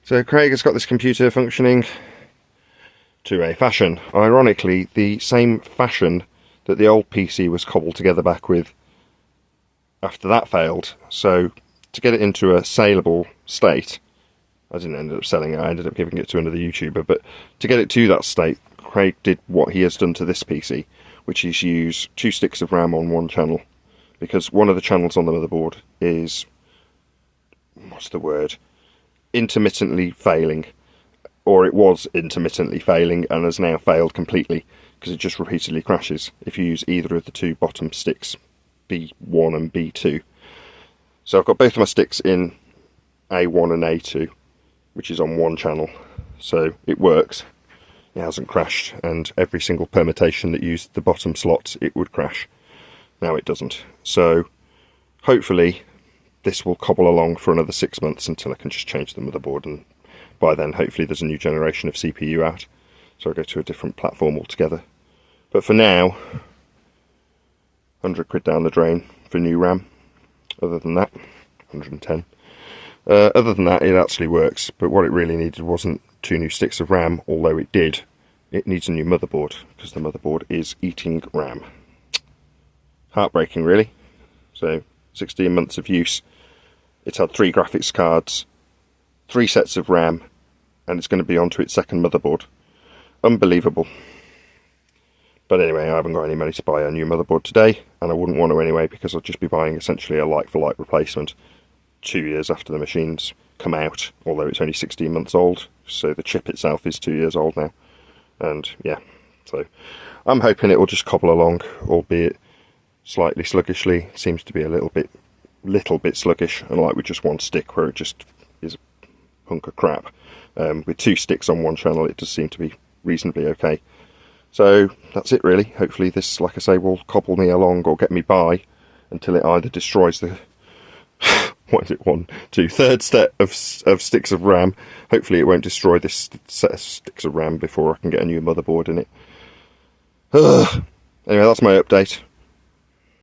So Craig has got this computer functioning to a fashion. Ironically, the same fashion that the old PC was cobbled together back with after that failed. So to get it into a saleable state, I didn't end up selling it, I ended up giving it to another YouTuber, but to get it to that state, Craig did what he has done to this PC, which is use 2 sticks of RAM on one channel, because one of the channels on the motherboard is, what's the word, intermittently failing, or it was intermittently failing and has now failed completely because it just repeatedly crashes if you use either of the 2 bottom sticks, B1 and B2. So I've got both of my sticks in A1 and A2, which is on one channel, so it works. It hasn't crashed, and every single permutation that used the bottom slots it would crash. Now it doesn't. So hopefully this will cobble along for another 6 months until I can just change the motherboard, and by then hopefully there's a new generation of CPU out, so I go to a different platform altogether. But for now, 100 quid down the drain for new RAM. Other than that, 110. Other than that, it actually works, but what it really needed wasn't 2 new sticks of RAM, although it did. It needs a new motherboard, because the motherboard is eating RAM. Heartbreaking, really. So 16 months of use. It's had 3 graphics cards, 3 sets of RAM, and it's going to be onto its second motherboard. Unbelievable. But anyway, I haven't got any money to buy a new motherboard today, and I wouldn't want to anyway, because I'll just be buying essentially a like-for-like replacement 2 years after the machines come out, although it's only 16 months old, so the chip itself is 2 years old now. And yeah, so I'm hoping it will just cobble along, albeit slightly sluggishly. It seems to be a little bit sluggish, and like with just one stick where it just is a hunk of crap. With 2 sticks on one channel it does seem to be reasonably okay. So that's it really. Hopefully this, like I say, will cobble me along or get me by until it either destroys the what is it, 1, 2, third set of sticks of RAM. Hopefully it won't destroy this set of sticks of RAM before I can get a new motherboard in it. Anyway, that's my update.